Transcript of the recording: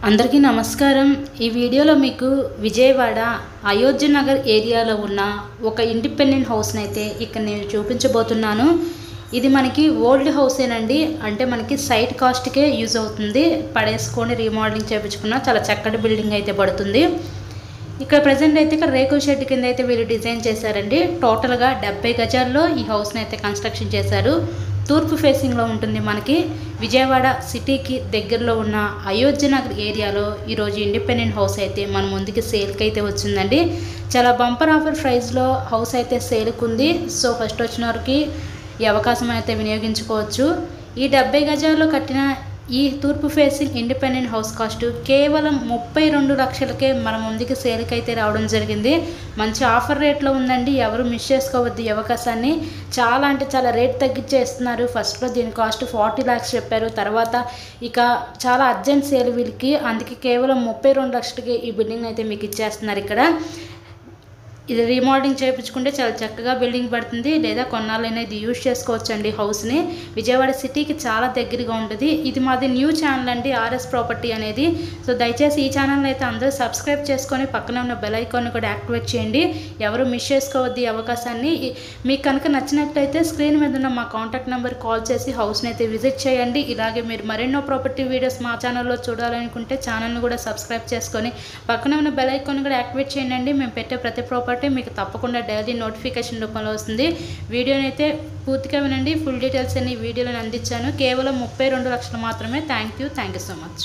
అందరికీ నమస్కారం। ఈ వీడియోలో మీకు విజయవాడ అయోధ్య నగర్ ఏరియాలో ఉన్న ఒక ఇండిపెండెంట్ హౌస్ నైతే ఇక్కడ నేను చూపించబోతున్నాను। ఇది మనకి ఓల్డ్ హౌసేనండి, అంటే మనకి సైట్ కాస్ట్కే యూజ్ అవుతుంది। పడేసుకొని రీమోడలింగ్ చేయించుకున్న చాలా చక్కటి బిల్డింగ్ అయితే పడుతుంది। ఇక్కడ ప్రెజెంట్ అయితే ఇక్కడ రేకుల షెడ్ కింద అయితే వీళ్ళు డిజైన్ చేశారండి। టోటల్గా 70 గజాల్లో ఈ హౌస్ని అయితే కన్స్ట్రక్షన్ చేశారు। తూర్పు ఫేసింగ్లో ఉంటుంది। మనకి విజయవాడ సిటీకి దగ్గరలో ఉన్న అయోధ్య నగర్ ఏరియాలో ఈరోజు ఇండిపెండెంట్ హౌస్ అయితే మన ముందుకి సేల్కి అయితే వచ్చిందండి। చాలా బంపర్ ఆఫర్ ప్రైస్లో హౌస్ అయితే సేల్కి ఉంది। సో ఫస్ట్ వచ్చిన వారికి ఈ అవకాశం అయితే వినియోగించుకోవచ్చు। ఈ 70 గజాల్లో కట్టిన ఈ తూర్పు ఫేసింగ్ ఇండిపెండెంట్ హౌస్ కాస్ట్ కేవలం 32 లక్షలకే మన ముందుకి సేల్కి అయితే రావడం జరిగింది। మంచి ఆఫర్ రేట్లో ఉందండి, ఎవరు మిస్ చేసుకోవద్దు ఈ అవకాశాన్ని। చాలా అంటే చాలా రేట్ తగ్గించేస్తున్నారు। ఫస్ట్లో దీని కాస్ట్ 40 lakhs చెప్పారు, తర్వాత ఇక చాలా అర్జెంట్ సేల్ వీళ్ళకి, అందుకే కేవలం 32 లక్షలకి ఈ బిల్డింగ్ అయితే మీకు ఇచ్చేస్తున్నారు। ఇక్కడ ఇది రీమోడలింగ్ చేయించుకుంటే చాలా చక్కగా బిల్డింగ్ పడుతుంది, లేదా కొన్నాళ్ళైనా ఇది యూజ్ చేసుకోవచ్చండి హౌస్ని। విజయవాడ సిటీకి చాలా దగ్గరగా ఉంటుంది। ఇది మాది న్యూ ఛానల్ అండి, ఆర్ఎస్ ప్రాపర్టీ అనేది। సో దయచేసి ఈ ఛానల్ అయితే అందరూ సబ్స్క్రైబ్ చేసుకొని పక్కన ఉన్న బెల్ ఐకాన్ని కూడా యాక్టివేట్ చేయండి, ఎవరు మిస్ చేసుకోవద్దు ఈ అవకాశాన్ని। మీకు కనుక నచ్చినట్లయితే స్క్రీన్ మీద ఉన్న మా కాంటాక్ట్ నెంబర్ కాల్ చేసి హౌస్ని అయితే విజిట్ చేయండి। ఇలాగే మీరు మరెన్నో ప్రాపర్టీ వీడియోస్ మా ఛానల్లో చూడాలనుకుంటే ఛానల్ని కూడా సబ్స్క్రైబ్ చేసుకొని పక్కన ఉన్న బెల్ ఐకాన్ని కూడా యాక్టివేట్ చేయండి। మేము పెట్టే ప్రతి ప్రాపర్టీ మీకు తప్పకుండా డైలీ నోటిఫికేషన్ రూపంలో వస్తుంది। వీడియోని అయితే పూర్తిగా వినండి, ఫుల్ డీటెయిల్స్ అన్ని వీడియోలో అందించాను। కేవలం 32 లక్షలు మాత్రమే। Thank you so much.